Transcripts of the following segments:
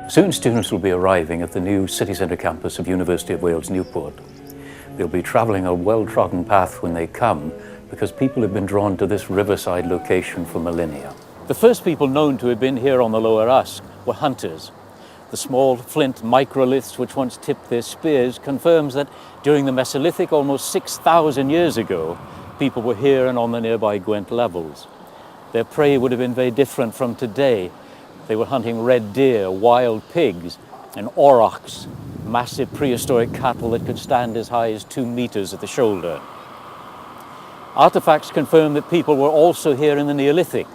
Soon students will be arriving at the new city centre campus of University of Wales, Newport. They'll be travelling a well-trodden path when they come because people have been drawn to this riverside location for millennia. The first people known to have been here on the Lower Usk were hunters. The small flint microliths which once tipped their spears confirms that during the Mesolithic, almost 6,000 years ago, people were here and on the nearby Gwent levels. Their prey would have been very different from today. They were hunting red deer, wild pigs, and aurochs, massive prehistoric cattle that could stand as high as 2 meters at the shoulder. Artifacts confirm that people were also here in the Neolithic,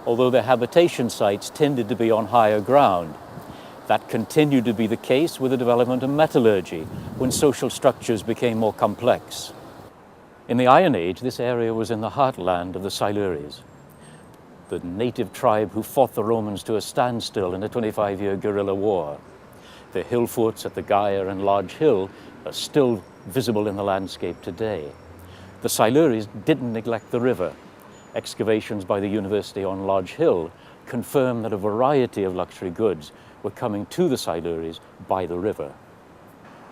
although their habitation sites tended to be on higher ground. That continued to be the case with the development of metallurgy, when social structures became more complex. In the Iron Age, this area was in the heartland of the Silures, the native tribe who fought the Romans to a standstill in a 25-year guerrilla war. Their hill forts at the Gyre and Lodge Hill are still visible in the landscape today. The Silures didn't neglect the river. Excavations by the university on Lodge Hill confirm that a variety of luxury goods were coming to the Silures by the river.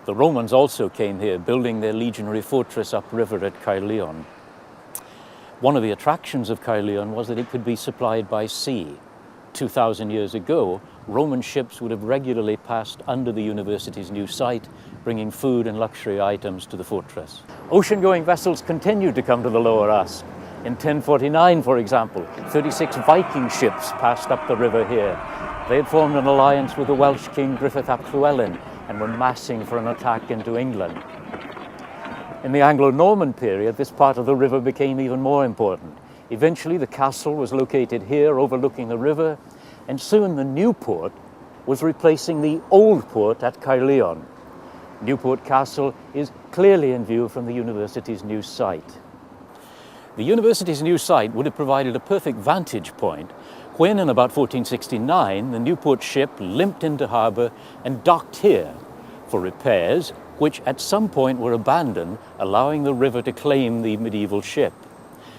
The Romans also came here, building their legionary fortress upriver at Caerleon. One of the attractions of Caerleon was that it could be supplied by sea. 2,000 years ago, Roman ships would have regularly passed under the university's new site, bringing food and luxury items to the fortress. Ocean-going vessels continued to come to the Lower Usk. In 1049, for example, 36 Viking ships passed up the river here. They had formed an alliance with the Welsh king Griffith ap Llywelyn and were massing for an attack into England. In the Anglo-Norman period, this part of the river became even more important. Eventually, the castle was located here, overlooking the river, and soon the Newport was replacing the old port at Caerleon. Newport Castle is clearly in view from the university's new site. The university's new site would have provided a perfect vantage point when, in about 1469, the Newport ship limped into harbour and docked here for repairs, which at some point were abandoned, allowing the river to claim the medieval ship.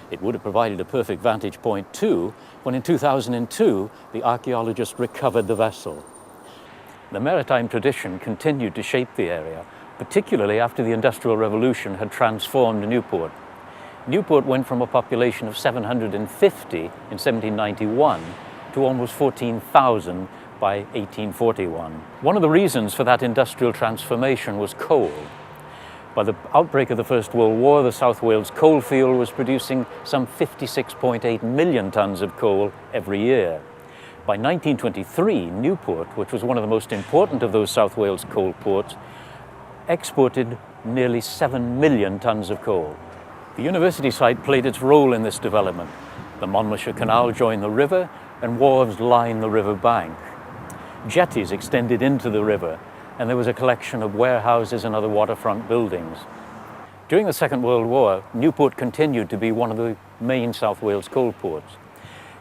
It would have provided a perfect vantage point too, when in 2002, the archaeologists recovered the vessel. The maritime tradition continued to shape the area, particularly after the Industrial Revolution had transformed Newport. Newport went from a population of 750 in 1791 to almost 14,000 by 1841. One of the reasons for that industrial transformation was coal. By the outbreak of the First World War, the South Wales coalfield was producing some 56.8 million tonnes of coal every year. By 1923, Newport, which was one of the most important of those South Wales coal ports, exported nearly 7 million tonnes of coal. The university site played its role in this development. The Monmouthshire Canal joined the river, and wharves lined the river bank. Jetties extended into the river, and there was a collection of warehouses and other waterfront buildings. During the Second World War, Newport continued to be one of the main South Wales coal ports.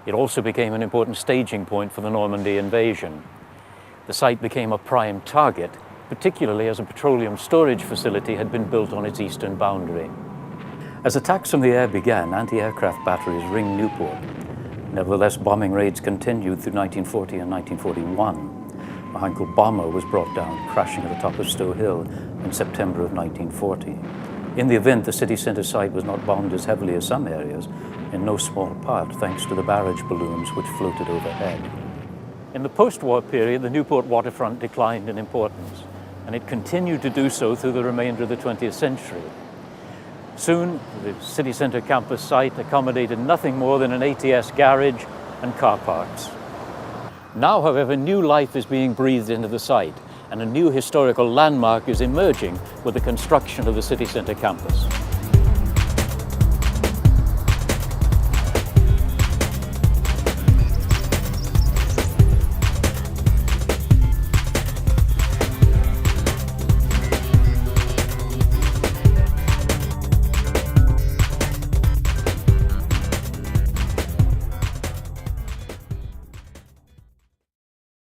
It also became an important staging point for the Normandy invasion. The site became a prime target, particularly as a petroleum storage facility had been built on its eastern boundary. As attacks from the air began, anti-aircraft batteries ringed Newport. Nevertheless, bombing raids continued through 1940 and 1941. A Heinkel bomber was brought down, crashing at the top of Stow Hill in September of 1940. In the event, the city centre site was not bombed as heavily as some areas, in no small part thanks to the barrage balloons which floated overhead. In the post-war period, the Newport waterfront declined in importance, and it continued to do so through the remainder of the 20th century. Soon, the city centre campus site accommodated nothing more than an ATS garage and car parks. Now, however, new life is being breathed into the site, and a new historical landmark is emerging with the construction of the city centre campus.